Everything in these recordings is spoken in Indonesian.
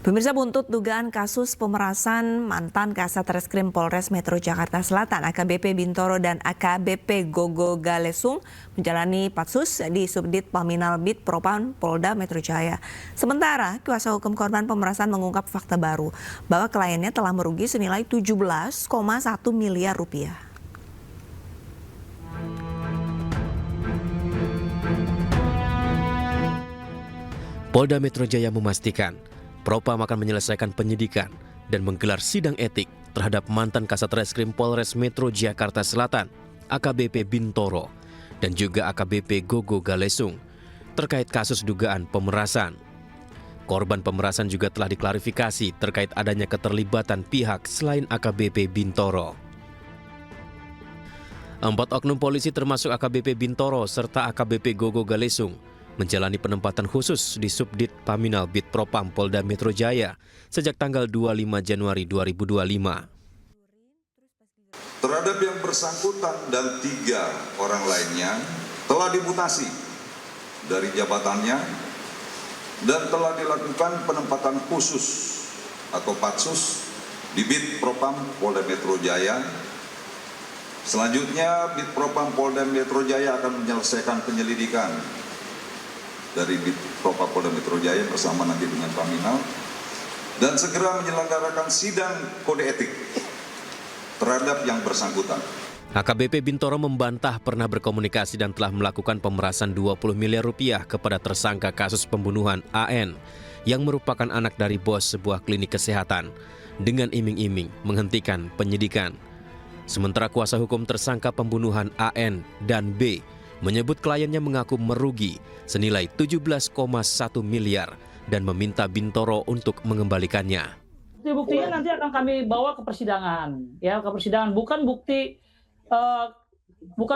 Pemirsa, buntut dugaan kasus pemerasan mantan Kasat Reskrim Polres Metro Jakarta Selatan AKBP Bintoro dan AKBP Gogo Galesung menjalani patsus di Subdit Paminal Bid Propam Polda Metro Jaya. Sementara kuasa hukum korban pemerasan mengungkap fakta baru bahwa kliennya telah merugi senilai 17,1 miliar rupiah. Polda Metro Jaya memastikan Propam akan menyelesaikan penyidikan dan menggelar sidang etik terhadap mantan Kasat Reskrim Polres Metro Jakarta Selatan, AKBP Bintoro, dan juga AKBP Gogo Galesung terkait kasus dugaan pemerasan. Korban pemerasan juga telah diklarifikasi terkait adanya keterlibatan pihak selain AKBP Bintoro. 4 oknum polisi termasuk AKBP Bintoro serta AKBP Gogo Galesung menjalani penempatan khusus di Subdit Paminal Bid Propam Polda Metro Jaya sejak tanggal 25 Januari 2025. Terhadap yang bersangkutan dan 3 orang lainnya telah dimutasi dari jabatannya dan telah dilakukan penempatan khusus atau patsus di Bid Propam Polda Metro Jaya. Selanjutnya Bid Propam Polda Metro Jaya akan menyelesaikan penyelidikan dari Bid Propam Polda Metro Jaya bersama nanti dengan Paminal dan segera menyelenggarakan sidang kode etik terhadap yang bersangkutan. AKBP Bintoro membantah pernah berkomunikasi dan telah melakukan pemerasan 20 miliar rupiah kepada tersangka kasus pembunuhan AN yang merupakan anak dari bos sebuah klinik kesehatan dengan iming-iming menghentikan penyidikan. Sementara kuasa hukum tersangka pembunuhan AN dan B menyebut kliennya mengaku merugi senilai 17,1 miliar dan meminta Bintoro untuk mengembalikannya. Bukti-buktinya nanti akan kami bawa ke persidangan, ya, ke persidangan. Bukan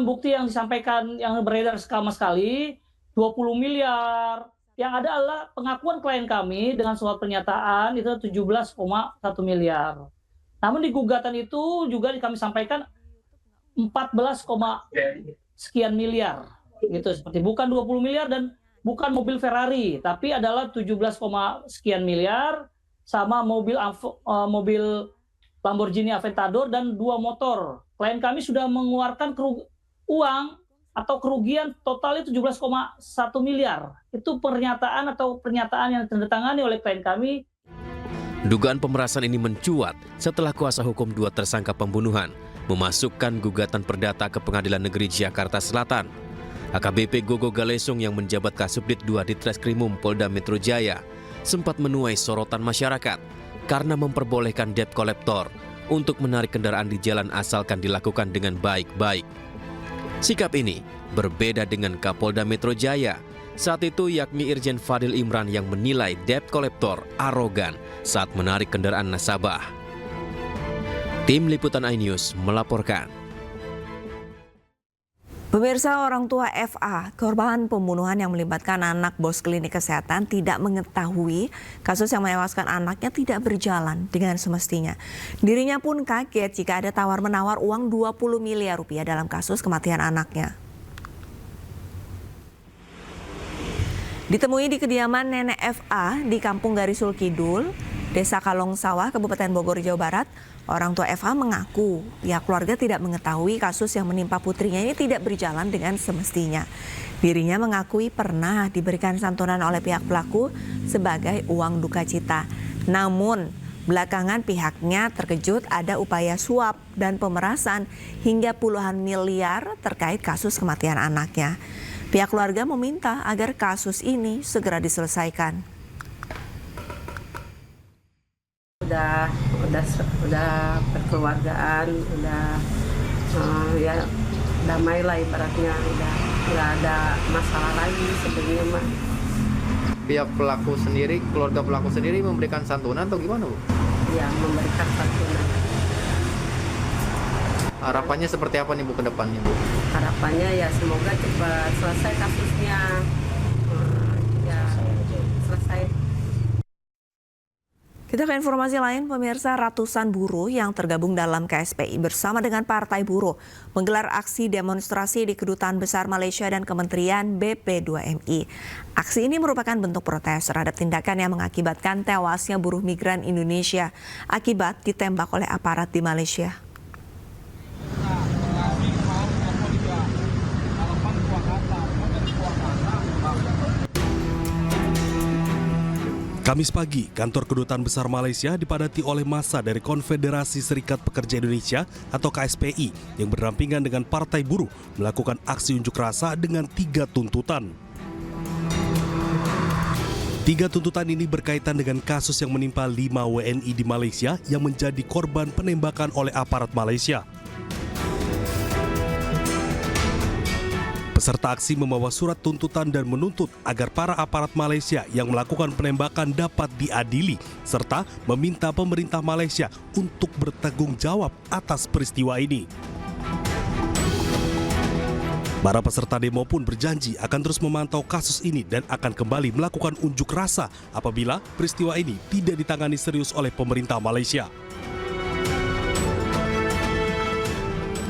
bukti yang disampaikan yang beredar sama sekali 20 miliar. Yang ada adalah pengakuan klien kami dengan surat pernyataan itu 17,1 miliar. Namun di gugatan itu juga kami sampaikan 14, sekian miliar, gitu, seperti bukan 20 miliar dan bukan mobil Ferrari, tapi adalah 17, sekian miliar sama mobil Lamborghini Aventador dan 2 motor. Klien kami sudah mengeluarkan uang atau kerugian totalnya 17,1 miliar. Itu pernyataan yang ditandatangani oleh klien kami. Dugaan pemerasan ini mencuat setelah kuasa hukum 2 tersangka pembunuhan memasukkan gugatan perdata ke Pengadilan Negeri Jakarta Selatan. AKBP Gogo Galesung yang menjabat Kasubdit 2 Ditreskrimum Polda Metro Jaya sempat menuai sorotan masyarakat karena memperbolehkan debt collector untuk menarik kendaraan di jalan asalkan dilakukan dengan baik-baik. Sikap ini berbeda dengan Kapolda Metro Jaya saat itu, yakni Irjen Fadil Imran yang menilai debt collector arogan saat menarik kendaraan nasabah. Tim Liputan iNews melaporkan. Pemirsa, orang tua FA, korban pembunuhan yang melibatkan anak bos klinik kesehatan, tidak mengetahui kasus yang menewaskan anaknya tidak berjalan dengan semestinya. Dirinya pun kaget jika ada tawar-menawar uang 20 miliar rupiah dalam kasus kematian anaknya. Ditemui di kediaman nenek FA di Kampung Garisul Kidul, Desa Kalong Sawah, Kabupaten Bogor, Jawa Barat, orang tua FA mengaku pihak keluarga tidak mengetahui kasus yang menimpa putrinya ini tidak berjalan dengan semestinya. Dirinya mengakui pernah diberikan santunan oleh pihak pelaku sebagai uang duka cita. Namun, belakangan pihaknya terkejut ada upaya suap dan pemerasan hingga puluhan miliar terkait kasus kematian anaknya. Pihak keluarga meminta agar kasus ini segera diselesaikan. Udah perkeluargaan, ya damai lah ibaratnya, udah nggak ada masalah lagi sebenarnya mah. Pihak pelaku sendiri, keluarga pelaku sendiri memberikan santunan atau gimana, Bu? Ya, memberikan santunan. Harapannya seperti apa nih, Bu, ke depannya, Bu? Harapannya ya semoga cepat selesai kasusnya. Ya, selesai. Kita ke informasi lain, pemirsa, ratusan buruh yang tergabung dalam KSPI bersama dengan Partai Buruh menggelar aksi demonstrasi di Kedutaan Besar Malaysia dan Kementerian BP2MI. Aksi ini merupakan bentuk protes terhadap tindakan yang mengakibatkan tewasnya buruh migran Indonesia akibat ditembak oleh aparat di Malaysia. Kamis pagi, kantor Kedutaan Besar Malaysia dipadati oleh massa dari Konfederasi Serikat Pekerja Indonesia atau KSPI yang berdampingan dengan Partai Buruh melakukan aksi unjuk rasa dengan 3 tuntutan. 3 tuntutan ini berkaitan dengan kasus yang menimpa 5 WNI di Malaysia yang menjadi korban penembakan oleh aparat Malaysia. Peserta aksi membawa surat tuntutan dan menuntut agar para aparat Malaysia yang melakukan penembakan dapat diadili, serta meminta pemerintah Malaysia untuk bertanggung jawab atas peristiwa ini. Para peserta demo pun berjanji akan terus memantau kasus ini dan akan kembali melakukan unjuk rasa apabila peristiwa ini tidak ditangani serius oleh pemerintah Malaysia.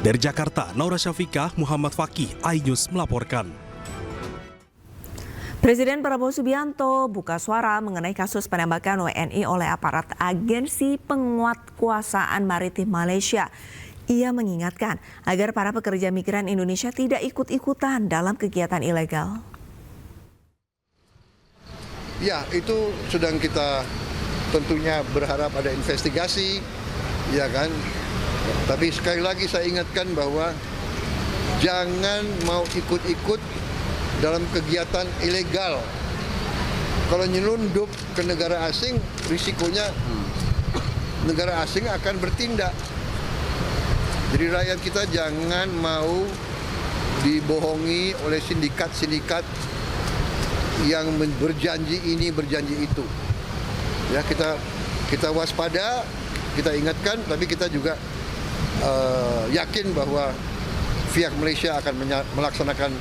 Dari Jakarta, Naura Syafiqah, Muhammad Fakih, iNews melaporkan. Presiden Prabowo Subianto buka suara mengenai kasus penembakan WNI oleh aparat Agensi Penguatkuasaan Maritim Malaysia. Ia mengingatkan agar para pekerja migran Indonesia tidak ikut-ikutan dalam kegiatan ilegal. Ya, itu sedang kita tentunya berharap ada investigasi, ya kan. Tapi sekali lagi saya ingatkan bahwa jangan mau ikut-ikut dalam kegiatan ilegal. Kalau nyelundup ke negara asing, risikonya negara asing akan bertindak. Jadi rakyat kita jangan mau dibohongi oleh sindikat-sindikat yang berjanji ini, berjanji itu. Ya, kita waspada, kita ingatkan, tapi kita juga yakin bahwa pihak Malaysia akan melaksanakan.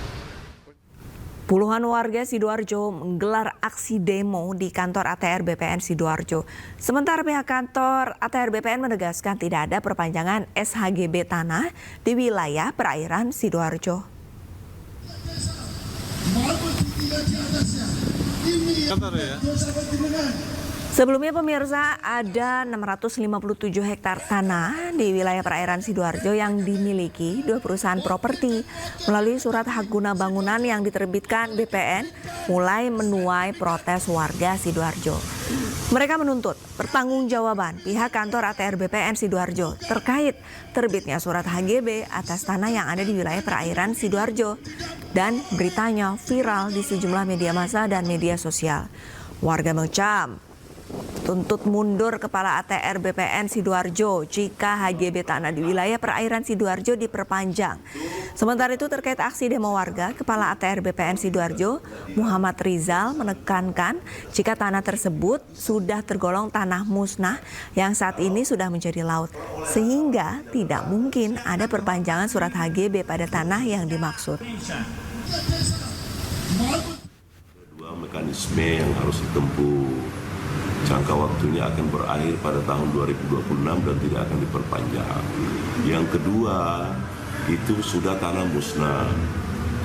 Puluhan warga Sidoarjo menggelar aksi demo di kantor ATR BPN Sidoarjo. Sementara pihak kantor ATR BPN menegaskan tidak ada perpanjangan SHGB tanah di wilayah perairan Sidoarjo. Sebelumnya pemirsa, ada 657 hektar tanah di wilayah perairan Sidoarjo yang dimiliki 2 perusahaan properti. Melalui surat hak guna bangunan yang diterbitkan BPN mulai menuai protes warga Sidoarjo. Mereka menuntut pertanggungjawaban pihak kantor ATR BPN Sidoarjo terkait terbitnya surat HGB atas tanah yang ada di wilayah perairan Sidoarjo dan beritanya viral di sejumlah media massa dan media sosial. Warga mengecam tuntut mundur Kepala ATR BPN Sidoarjo jika HGB tanah di wilayah perairan Sidoarjo diperpanjang. Sementara itu terkait aksi demo warga, Kepala ATR BPN Sidoarjo Muhammad Rizal menekankan jika tanah tersebut sudah tergolong tanah musnah yang saat ini sudah menjadi laut, sehingga tidak mungkin ada perpanjangan surat HGB pada tanah yang dimaksud. Dua mekanisme yang harus ditempuh. Jangka waktunya akan berakhir pada tahun 2026 dan tidak akan diperpanjang. Yang kedua, itu sudah tanah musnah.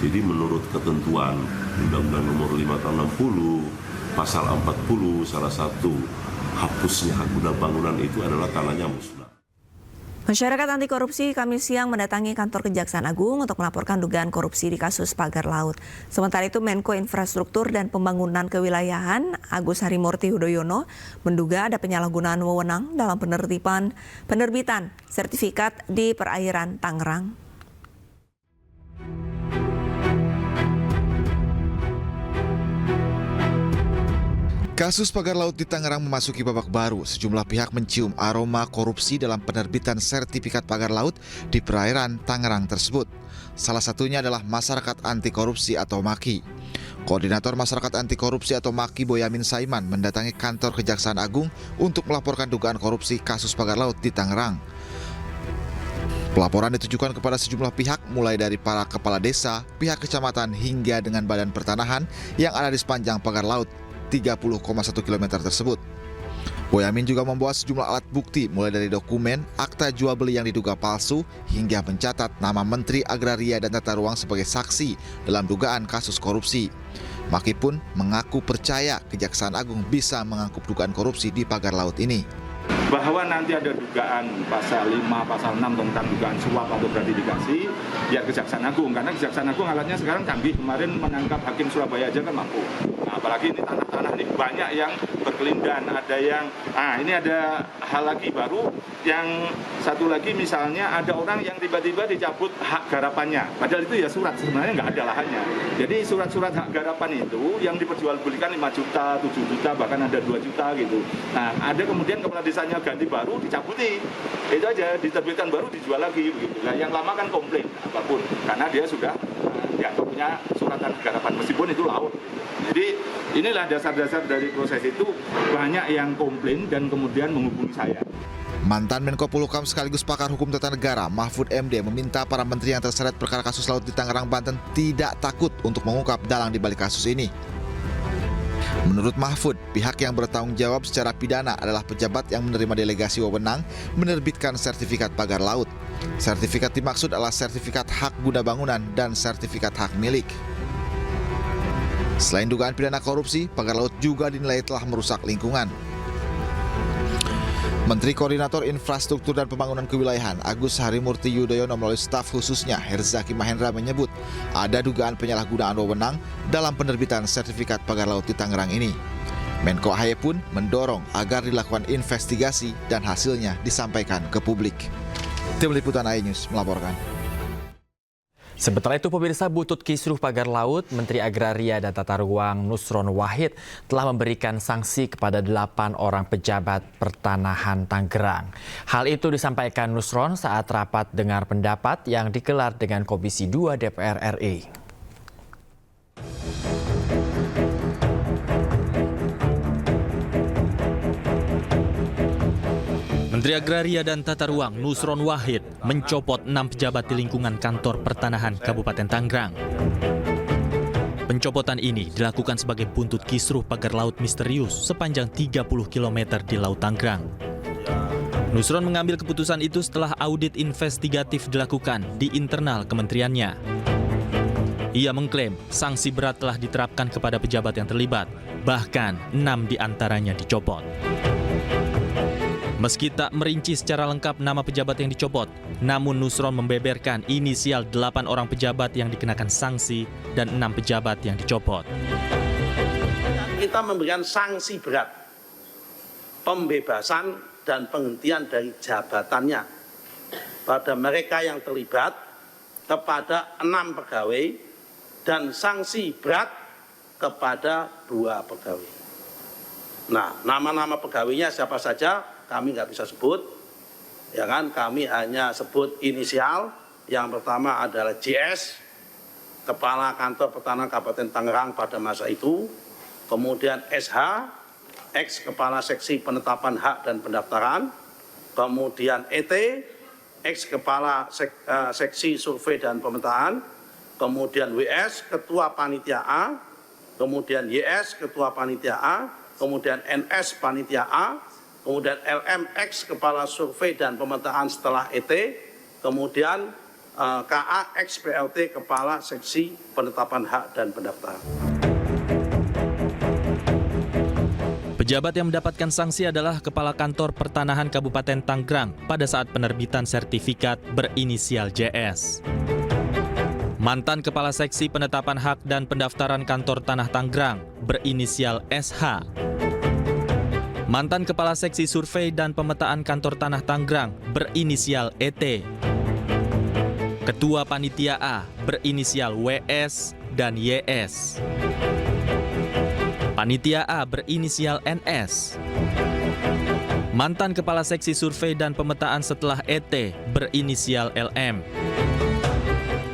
Jadi menurut ketentuan Undang-Undang Nomor 5 Tahun 60, Pasal 40, salah satu hapusnya hak guna bangunan itu adalah tanahnya musnah. Masyarakat anti korupsi Kamis siang mendatangi kantor Kejaksaan Agung untuk melaporkan dugaan korupsi di kasus pagar laut. Sementara itu Menko Infrastruktur dan Pembangunan Kewilayahan Agus Harimurti Yudhoyono menduga ada penyalahgunaan wewenang dalam penerbitan sertifikat di perairan Tangerang. Kasus pagar laut di Tangerang memasuki babak baru. Sejumlah pihak mencium aroma korupsi dalam penerbitan sertifikat pagar laut di perairan Tangerang tersebut. Salah satunya adalah Masyarakat Anti Korupsi atau MAKI. Koordinator Masyarakat Anti Korupsi atau MAKI Boyamin Saiman mendatangi kantor Kejaksaan Agung untuk melaporkan dugaan korupsi kasus pagar laut di Tangerang. Pelaporan ditujukan kepada sejumlah pihak, mulai dari para kepala desa, pihak kecamatan, hingga dengan badan pertanahan yang ada di sepanjang pagar laut 30,1 km tersebut. Boyamin juga membawa sejumlah alat bukti mulai dari dokumen, akta jual beli yang diduga palsu, hingga mencatat nama Menteri Agraria dan Tata Ruang sebagai saksi dalam dugaan kasus korupsi. Maki pun mengaku percaya Kejaksaan Agung bisa mengangkut dugaan korupsi di pagar laut ini. Bahwa nanti ada dugaan pasal 5, pasal 6 tentang dugaan suap atau gratifikasi, ya Kejaksaan Agung. Karena Kejaksaan Agung alatnya sekarang canggih. Kemarin menangkap Hakim Surabaya aja kan mampu. Nah, apalagi ini tanah-tanah nih banyak yang berkelindan, ada yang, ini ada hal lagi baru, yang satu lagi misalnya ada orang yang tiba-tiba dicabut hak garapannya. Padahal itu ya surat, sebenarnya nggak ada lahannya. Jadi surat-surat hak garapan itu yang diperjualbelikan 5 juta, 7 juta, bahkan ada 2 juta gitu. Nah, ada kemudian kepala desanya ganti baru dicabuti, itu aja, diterbitkan baru dijual lagi begitu. Nah, yang lama kan komplain apapun karena dia sudah dianggap punya suratan garapan meskipun itu laut. Jadi inilah dasar-dasar dari proses itu, banyak yang komplain dan kemudian menghubungi saya. Mantan Menko Polhukam sekaligus pakar hukum tata negara Mahfud MD meminta para menteri yang terseret perkara kasus laut di Tangerang, Banten tidak takut untuk mengungkap dalang di balik kasus ini. Menurut Mahfud, pihak yang bertanggung jawab secara pidana adalah pejabat yang menerima delegasi wewenang menerbitkan sertifikat pagar laut. Sertifikat dimaksud adalah sertifikat hak guna bangunan dan sertifikat hak milik. Selain dugaan pidana korupsi, pagar laut juga dinilai telah merusak lingkungan. Menteri Koordinator Infrastruktur dan Pembangunan Kewilayahan Agus Harimurti Yudhoyono melalui staf khususnya Herzaki Mahendra menyebut ada dugaan penyalahgunaan wewenang dalam penerbitan sertifikat pagar laut di Tangerang ini. Menko AHY pun mendorong agar dilakukan investigasi dan hasilnya disampaikan ke publik. Tim Liputan iNews melaporkan. Sementara itu, pemirsa, butut kisruh pagar laut, Menteri Agraria dan Tata Ruang Nusron Wahid telah memberikan sanksi kepada 8 orang pejabat pertanahan Tangerang. Hal itu disampaikan Nusron saat rapat dengar pendapat yang digelar dengan Komisi 2 DPR RI. Menteri Agraria dan Tata Ruang Nusron Wahid mencopot 6 pejabat di lingkungan kantor pertanahan Kabupaten Tangerang. Pencopotan ini dilakukan sebagai buntut kisruh pagar laut misterius sepanjang 30 km di Laut Tangerang. Nusron mengambil keputusan itu setelah audit investigatif dilakukan di internal kementeriannya. Ia mengklaim sanksi berat telah diterapkan kepada pejabat yang terlibat, bahkan 6 diantaranya dicopot. Meski tak merinci secara lengkap nama pejabat yang dicopot, namun Nusron membeberkan inisial 8 orang pejabat yang dikenakan sanksi dan 6 pejabat yang dicopot. Kita memberikan sanksi berat, pembebasan dan penghentian dari jabatannya pada mereka yang terlibat kepada 6 pegawai dan sanksi berat kepada 2 pegawai. Nah, nama-nama pegawainya siapa saja kami nggak bisa sebut, ya kan? Kami hanya sebut inisial. Yang pertama adalah JS, Kepala Kantor Pertanahan Kabupaten Tangerang pada masa itu. Kemudian SH, ex Kepala Seksi Penetapan Hak dan Pendaftaran. Kemudian ET, ex Kepala Seksi Survei dan Pemetaan. Kemudian WS, Ketua Panitia A. Kemudian YS, Ketua Panitia A. Kemudian NS, Panitia A. Kemudian LMX, Kepala Survei dan Pemetaan setelah ET, kemudian KA, XPLT, Kepala Seksi Penetapan Hak dan Pendaftaran. Pejabat yang mendapatkan sanksi adalah Kepala Kantor Pertanahan Kabupaten Tangerang pada saat penerbitan sertifikat berinisial JS. Mantan Kepala Seksi Penetapan Hak dan Pendaftaran Kantor Tanah Tangerang berinisial SH. Mantan Kepala Seksi Survei dan Pemetaan Kantor Tanah Tangerang berinisial ET. Ketua Panitia A berinisial WS dan YS. Panitia A berinisial NS. Mantan Kepala Seksi Survei dan Pemetaan setelah ET berinisial LM.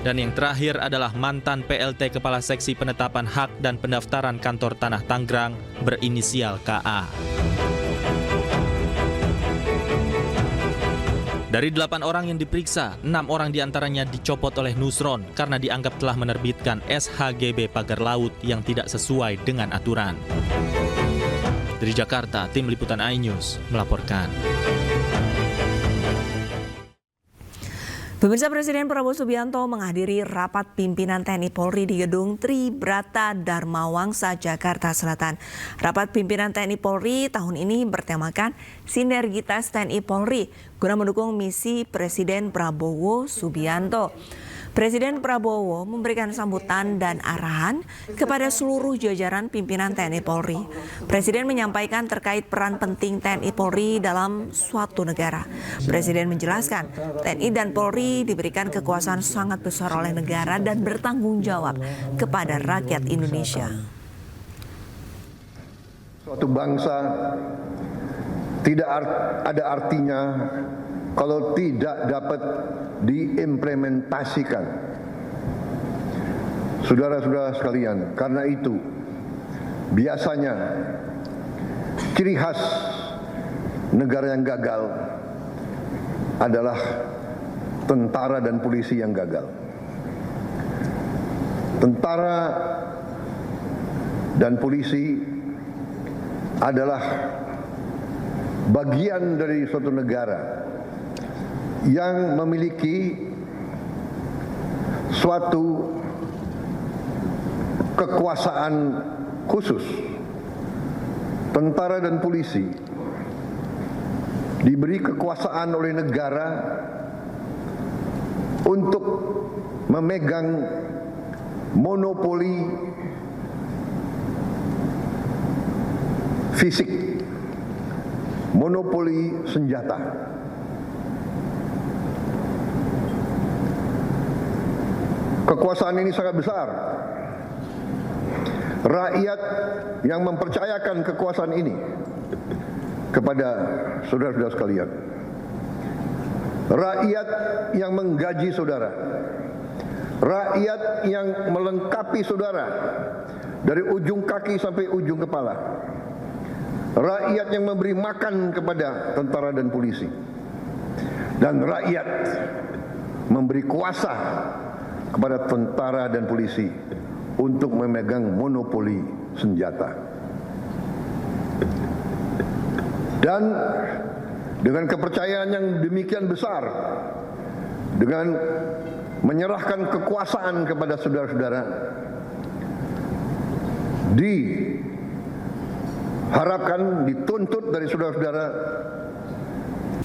Dan yang terakhir adalah mantan PLT Kepala Seksi Penetapan Hak dan Pendaftaran Kantor Tanah Tangerang berinisial KA. Dari 8 orang yang diperiksa, 6 orang diantaranya dicopot oleh Nusron karena dianggap telah menerbitkan SHGB pagar laut yang tidak sesuai dengan aturan. Dari Jakarta, Tim Liputan iNews melaporkan. Pemirsa, Presiden Prabowo Subianto menghadiri rapat pimpinan TNI Polri di Gedung Tribrata Dharma Wangsa, Jakarta Selatan. Rapat pimpinan TNI Polri tahun ini bertemakan sinergitas TNI Polri guna mendukung misi Presiden Prabowo Subianto. Presiden Prabowo memberikan sambutan dan arahan kepada seluruh jajaran pimpinan TNI Polri. Presiden menyampaikan terkait peran penting TNI Polri dalam suatu negara. Presiden menjelaskan TNI dan Polri diberikan kekuasaan sangat besar oleh negara dan bertanggung jawab kepada rakyat Indonesia. Suatu bangsa tidak ada artinya kalau tidak dapat diimplementasikan. Saudara-saudara sekalian, karena itu biasanya ciri khas negara yang gagal adalah tentara dan polisi yang gagal. Tentara dan polisi adalah bagian dari suatu negara yang memiliki suatu kekuasaan khusus. Tentara dan polisi diberi kekuasaan oleh negara untuk memegang monopoli fisik, monopoli senjata. Kekuasaan ini sangat besar. Rakyat yang mempercayakan kekuasaan ini kepada saudara-saudara sekalian. Rakyat yang menggaji saudara. Rakyat yang melengkapi saudara dari ujung kaki sampai ujung kepala. Rakyat yang memberi makan kepada tentara dan polisi. Dan rakyat memberi kuasa kepada tentara dan polisi untuk memegang monopoli senjata. Dan dengan kepercayaan yang demikian besar, dengan menyerahkan kekuasaan kepada saudara-saudara, diharapkan, dituntut dari saudara-saudara